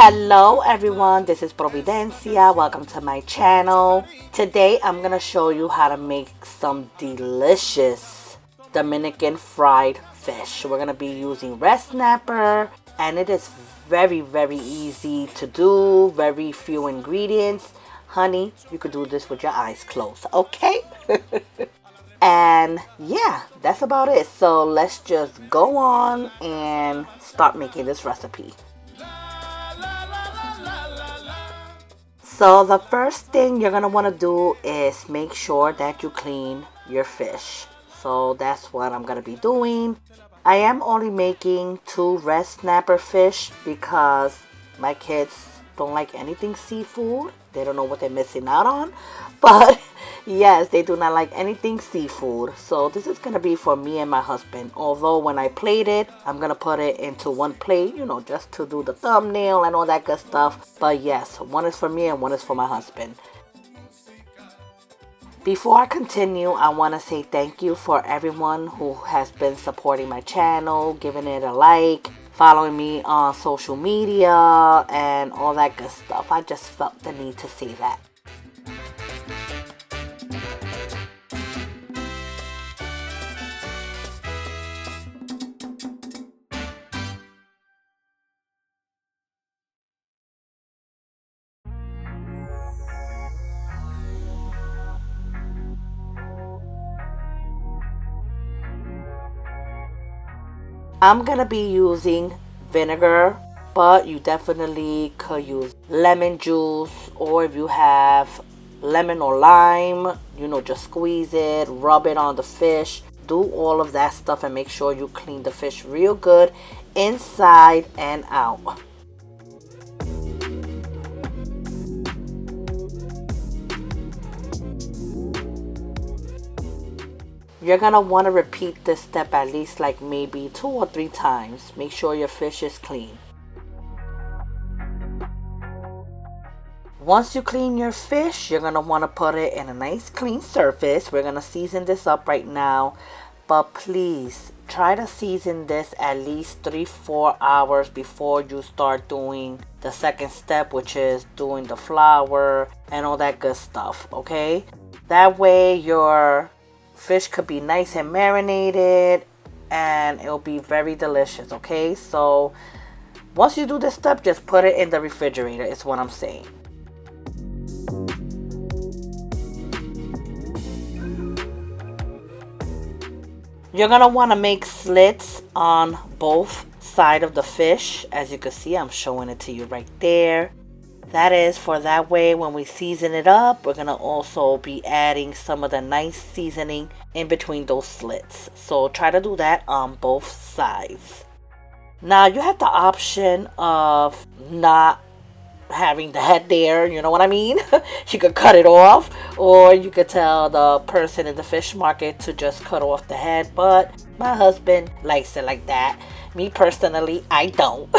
Hello everyone, this is Providencia. Welcome to my channel. Today I'm going to show you how to make some delicious Dominican fried fish. We're going to be using red snapper and it is very easy to do, very few ingredients. Honey, you could do this with your eyes closed, okay? And yeah, that's about it. So let's just go on and start making this recipe. So the first thing you're going to want to do is make sure that you clean your fish. So that's what I'm going to be doing. I am only making 2 red snapper fish because my kids don't like anything seafood. They don't know what they're missing out on. But yes, they do not like anything seafood. So this is going to be for me and my husband. Although when I plate it, I'm going to put it into one plate, you know, just to do the thumbnail and all that good stuff. But yes, one is for me and one is for my husband. Before I continue, I want to say thank you for everyone who has been supporting my channel, giving it a like, following me on social media, and all that good stuff. I just felt the need to say that. I'm gonna be using vinegar, but you definitely could use lemon juice, or if you have lemon or lime, you know, just squeeze it, rub it on the fish, do all of that stuff, and make sure you clean the fish real good inside and out. You're gonna want to repeat this step at least like maybe 2 or 3 times. Make sure your fish is clean. Once you clean your fish, you're gonna want to put it in a nice clean surface. We're gonna season this up right now, but please try to season this at least 3-4 hours before you start doing the second step, which is doing the flour and all that good stuff, okay? That way your fish could be nice and marinated and it'll be very delicious, okay? So once you do this step, just put it in the refrigerator is what I'm saying. You're gonna want to make slits on both sides of the fish. As you can see, I'm showing it to you right there. That is for that way when we season it up, we're going to also be adding some of the nice seasoning in between those slits. So try to do that on both sides. Now you have the option of not having the head there, you know what I mean? You could cut it off, or you could tell the person in the fish market to just cut off the head, but my husband likes it like that. Me personally, I don't.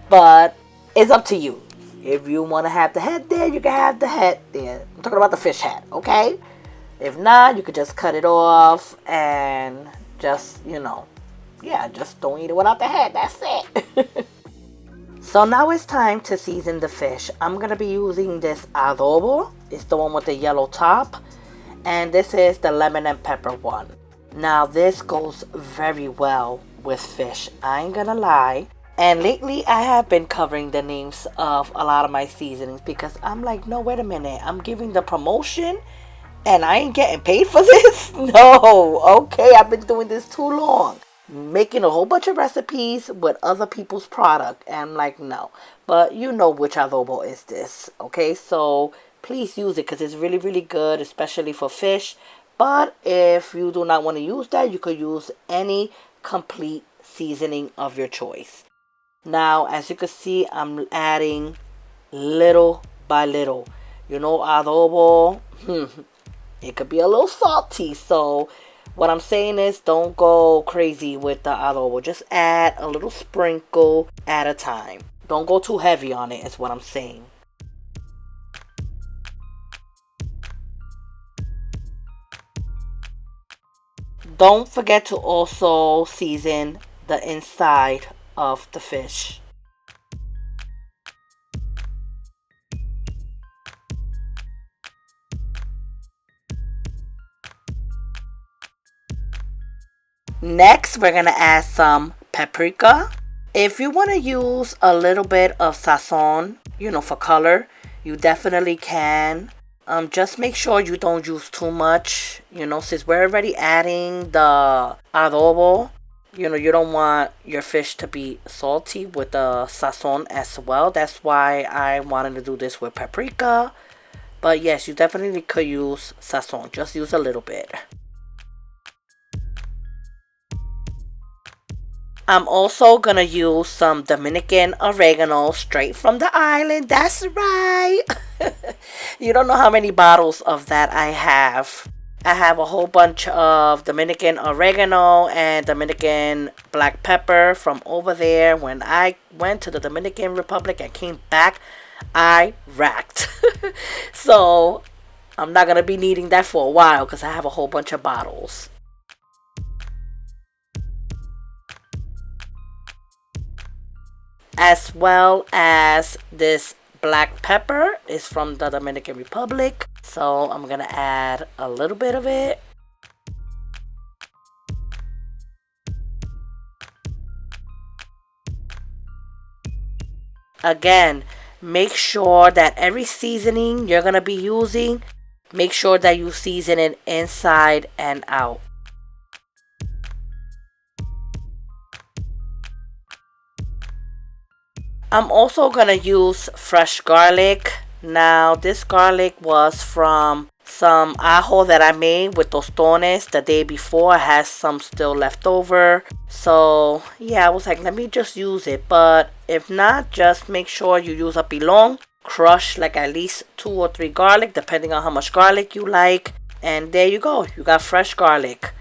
But it's up to you. If you want to have the head there, you can have the head there. I'm talking about the fish head, okay? If not, you could just cut it off and just, you know, yeah, just don't eat it without the head. That's it. So now it's time to season the fish. I'm going to be using this adobo. It's the one with the yellow top. And this is the lemon and pepper one. Now this goes very well with fish. I ain't gonna lie. And lately I have been covering the names of a lot of my seasonings because I'm like, no, wait a minute. I'm giving the promotion and I ain't getting paid for this? No, okay, I've been doing this too long. Making a whole bunch of recipes with other people's product. And I'm like, no. But you know which adobo is this, okay? So please use it because it's really good, especially for fish. But if you do not want to use that, you could use any complete seasoning of your choice. Now, as you can see, I'm adding little by little. You know, adobo, it could be a little salty. So what I'm saying is don't go crazy with the adobo. Just add a little sprinkle at a time. Don't go too heavy on it is what I'm saying. Don't forget to also season the inside of the fish. Next, we're going to add some paprika. If you want to use a little bit of sazon, for color, you definitely can. Just make sure you don't use too much, since we're already adding the adobo. You don't want your fish to be salty with the sazon as well. That's why I wanted to do this with paprika. But yes, you definitely could use sazon. Just use a little bit. I'm also gonna use some Dominican oregano straight from the island. That's right. You don't know how many bottles of that I have. I have a whole bunch of Dominican oregano and Dominican black pepper from over there. When I went to the Dominican Republic and came back, I racked. So I'm not gonna be needing that for a while because I have a whole bunch of bottles. As well as this black pepper is from the Dominican Republic. So I'm gonna add a little bit of it. Again, make sure that every seasoning you're gonna be using, make sure that you season it inside and out. I'm also gonna use fresh garlic. Now this garlic was from some ajo that I made with tostones the day before. I had some still left over. So yeah, I was like, let me just use it. But if not, just make sure you use a pilon. Crush like at least 2 or 3 garlic depending on how much garlic you like. And there you go. You got fresh garlic.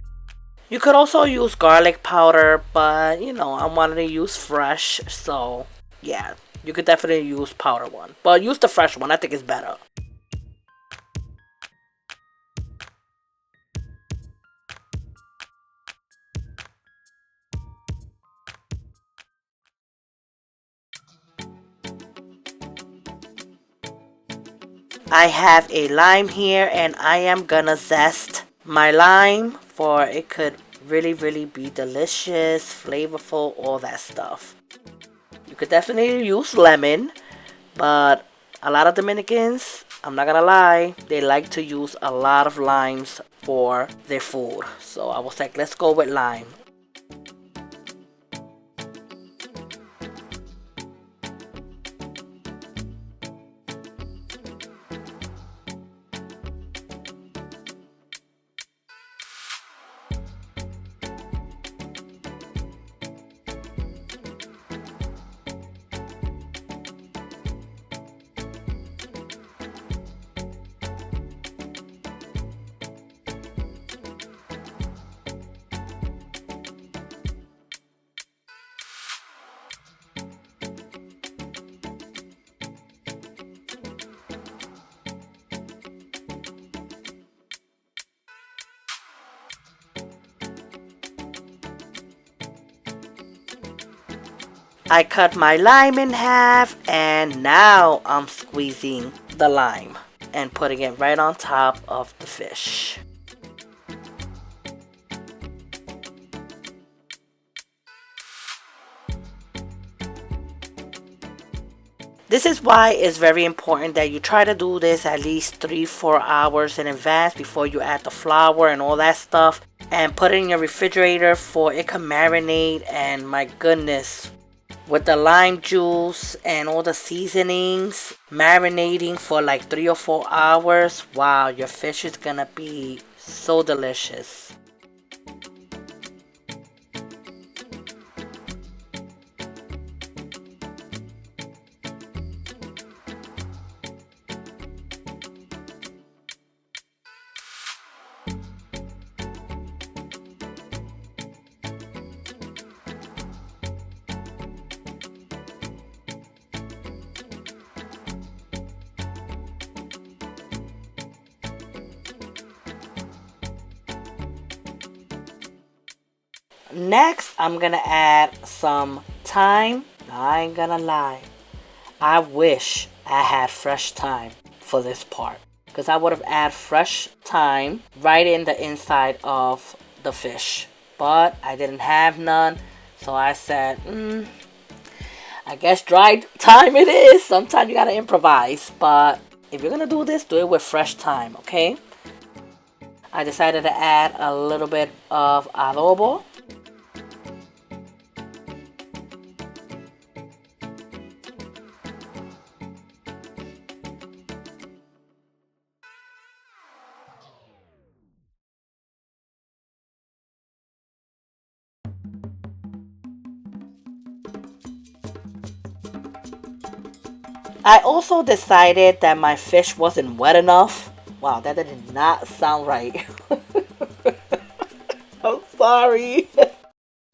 You could also use garlic powder, but I wanted to use fresh, so yeah, you could definitely use powder one, but use the fresh one. I think it's better. I have a lime here and I am gonna zest my lime for it could really be delicious, flavorful, all that stuff. You could definitely use lemon, but a lot of Dominicans, I'm not gonna lie, they like to use a lot of limes for their food. So I was like, let's go with lime. I cut my lime in half and now I'm squeezing the lime and putting it right on top of the fish. This is why it's very important that you try to do this at least 3-4 hours in advance before you add the flour and all that stuff, and put it in your refrigerator for it can marinate. And my goodness, with the lime juice and all the seasonings marinating for like 3 or 4 hours, wow, your fish is gonna be so delicious. Next, I'm gonna add some thyme. I ain't gonna lie, I wish I had fresh thyme for this part, because I would have added fresh thyme right in the inside of the fish. but I didn't have none. So I said, I guess dry thyme it is. Sometimes you gotta improvise, but if you're gonna do this, do it with fresh thyme, okay? I decided to add a little bit of adobo. I also decided that my fish wasn't wet enough. Wow, that did not sound right. I'm sorry.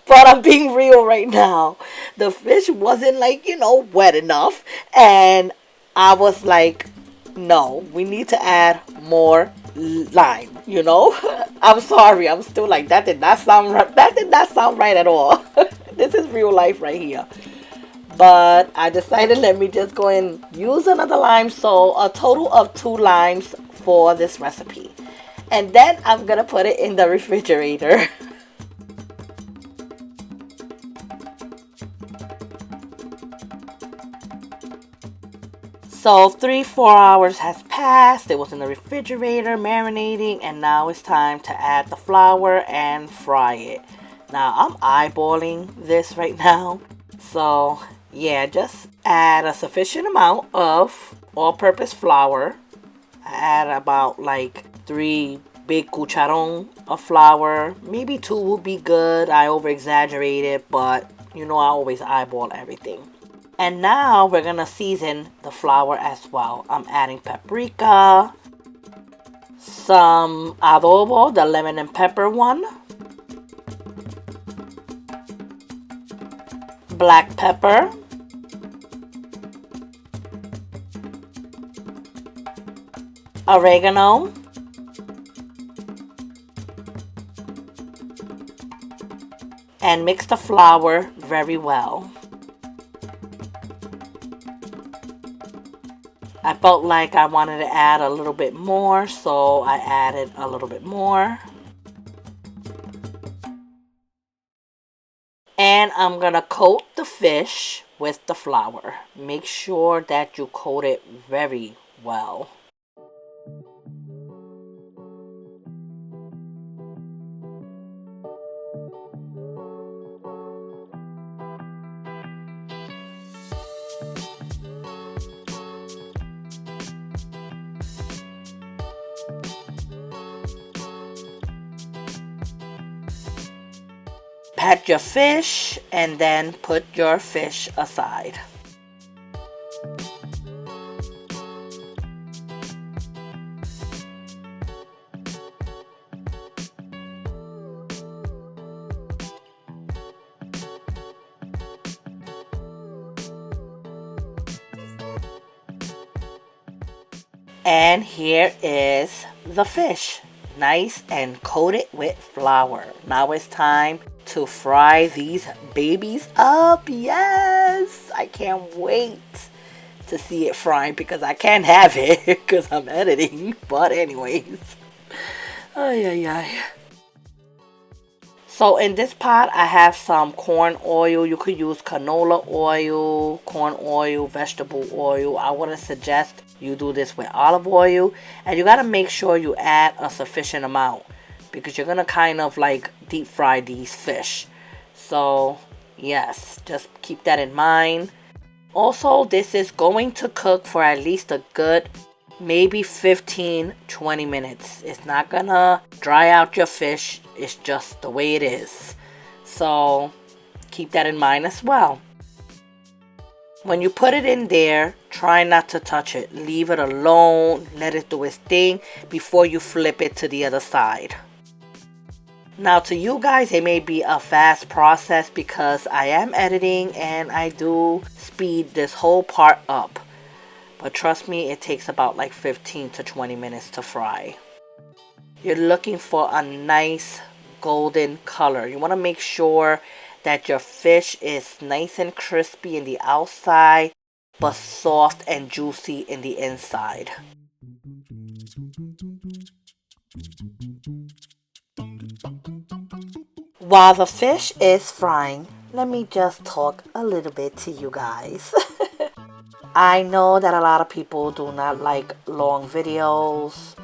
But I'm being real right now. The fish wasn't like, wet enough. And I was like, no, we need to add more lime, I'm sorry. I'm still like, that did not sound right. That did not sound right at all. This is real life right here. But I decided let me just go and use another lime. So a total of 2 limes for this recipe. And then I'm going to put it in the refrigerator. So 3-4 hours has passed. It was in the refrigerator marinating, and now it's time to add the flour and fry it. Now I'm eyeballing this right now. So yeah, just add a sufficient amount of all-purpose flour. I add about like 3 big cucharon of flour. Maybe 2 would be good. I over-exaggerated, but I always eyeball everything. And now we're gonna season the flour as well. I'm adding paprika, some adobo, the lemon and pepper one, black pepper, oregano, and mix the flour very well. I felt like I wanted to add a little bit more, so I added a little bit more. And I'm gonna coat the fish with the flour. Make sure that you coat it very well. Pat your fish and then put your fish aside. And here is the fish, nice and coated with flour. Now it's time to fry these babies up. Yes, I can't wait to see it frying because I can't have it because I'm editing. But anyways, ay, ay, ay. So in this pot, I have some corn oil. You could use canola oil, corn oil, vegetable oil. I wouldn't suggest you do this with olive oil. And you got to make sure you add a sufficient amount because you're going to kind of like deep fry these fish. So yes, just keep that in mind. Also, this is going to cook for at least a good maybe 15-20 minutes. It's not gonna dry out your fish. It's just the way it is. So keep that in mind as well. When you put it in there, try not to touch it. Leave it alone. Let it do its thing before you flip it to the other side. Now to you guys, it may be a fast process because I am editing and I do speed this whole part up. But trust me, it takes about like 15-20 minutes to fry. You're looking for a nice golden color. You want to make sure that your fish is nice and crispy in the outside, but soft and juicy in the inside. While the fish is frying, let me just talk a little bit to you guys. I know that a lot of people do not like long videos.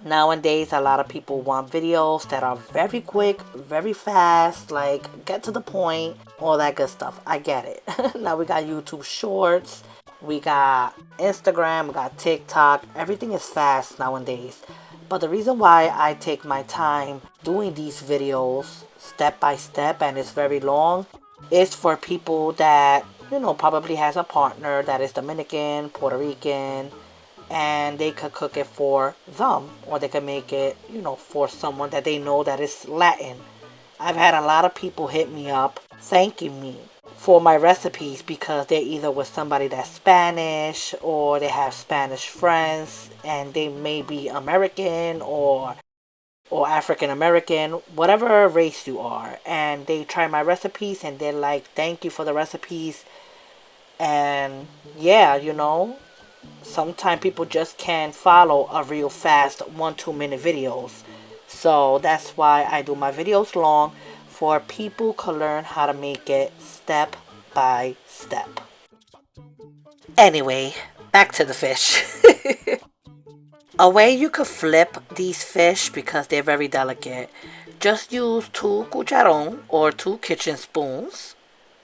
Nowadays, a lot of people want videos that are very quick, very fast, like get to the point, all that good stuff. I get it. Now we got YouTube Shorts, we got Instagram, we got TikTok. Everything is fast nowadays. But the reason why I take my time doing these videos step by step and it's very long is for people that, probably has a partner that is Dominican, Puerto Rican, and they could cook it for them, or they could make it, for someone that they know that is Latin. I've had a lot of people hit me up thanking me for my recipes because they're either with somebody that's Spanish or they have Spanish friends and they may be American or African American, whatever race you are, and they try my recipes and they're like, thank you for the recipes. And yeah, sometimes people just can't follow a real fast 1-2 minute videos. So that's why I do my videos long, for people to learn how to make it step by step. Anyway, back to the fish. A way you could flip these fish, because they're very delicate, just use 2 cucharon or 2 kitchen spoons,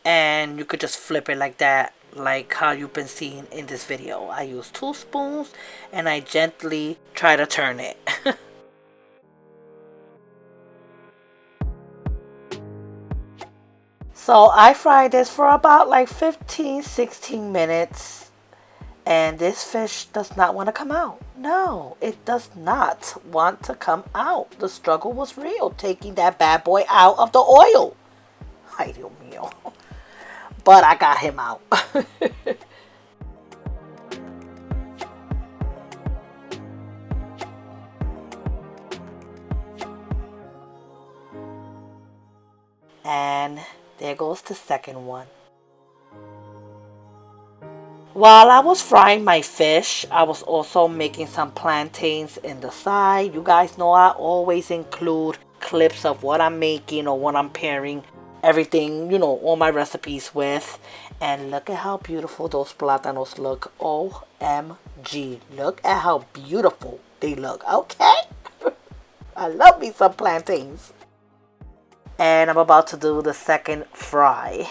and you could just flip it like that, like how you've been seeing in this video. I use 2 spoons and I gently try to turn it. So I fried this for about like 15-16 minutes, and this fish does not want to come out. No, it does not want to come out. The struggle was real taking that bad boy out of the oil. Ay, Dios mío. But I got him out. And there goes the second one. While I was frying my fish, I was also making some plantains in the side. You guys know I always include clips of what I'm making or what I'm pairing everything, all my recipes with. And look at how beautiful those plátanos look. OMG. Look at how beautiful they look. Okay? I love me some plantains. And I'm about to do the second fry.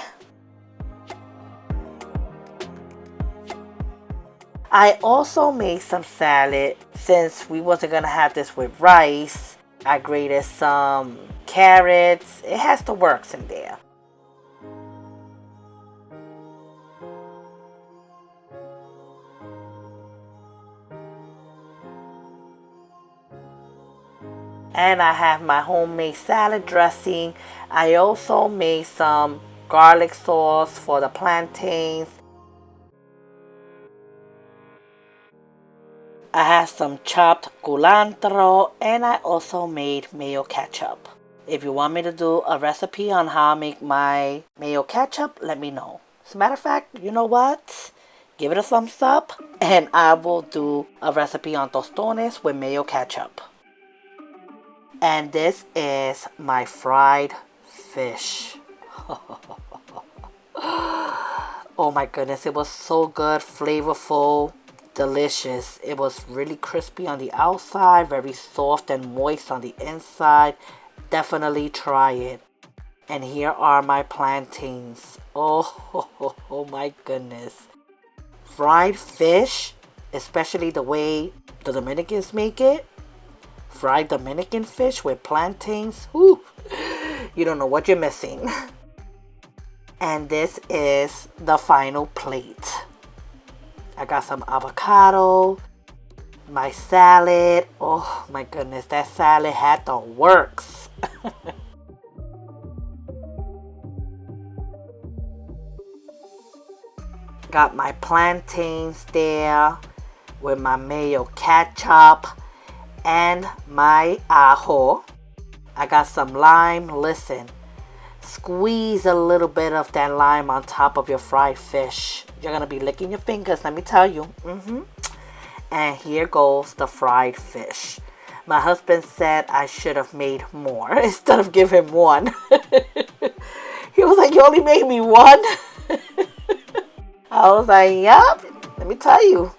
I also made some salad. Since we wasn't going to have this with rice, I grated some carrots. It has the works in there. And I have my homemade salad dressing. I also made some garlic sauce for the plantains. I have some chopped culantro, and I also made mayo ketchup. If you want me to do a recipe on how I make my mayo ketchup, let me know. As a matter of fact, you know what? Give it a thumbs up, and I will do a recipe on tostones with mayo ketchup. And this is my fried fish. Oh my goodness, it was so good, flavorful, delicious. It was really crispy on the outside, very soft and moist on the inside. Definitely try it. And here are my plantains. Oh my goodness. Fried fish, especially the way the Dominicans make it. Fried Dominican fish with plantains. Whew. You don't know what you're missing. And this is the final plate. I got some avocado, my salad. Oh my goodness, that salad had the works. Got my plantains there with my mayo ketchup and my ajo. I got some lime. Listen, squeeze a little bit of that lime on top of your fried fish. You're gonna be licking your fingers, let me tell you. And here goes the fried fish. My husband said I should have made more instead of give him one. He was like, you only made me one? I was like, yup. Let me tell you,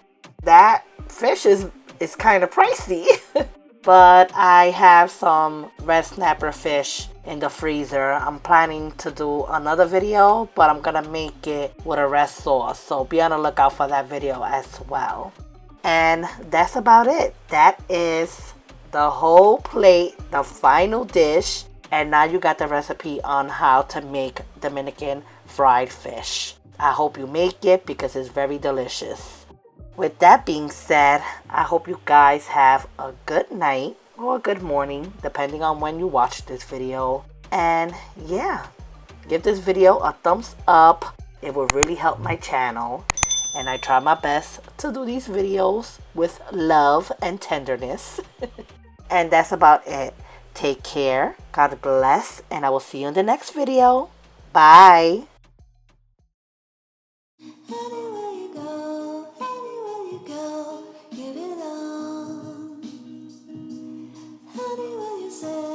that fish is kind of pricey. But I have some red snapper fish in the freezer. I'm planning to do another video, but I'm gonna make it with a red sauce. So be on the lookout for that video as well. And that's about it. That is the whole plate, the final dish. And now you got the recipe on how to make Dominican fried fish. I hope you make it because it's very delicious. With that being said, I hope you guys have a good night or a good morning, depending on when you watch this video. And yeah, give this video a thumbs up. It will really help my channel. And I try my best to do these videos with love and tenderness. And that's about it. Take care. God bless. And I will see you in the next video. Bye. Anywhere you go, give it all. Anywhere you say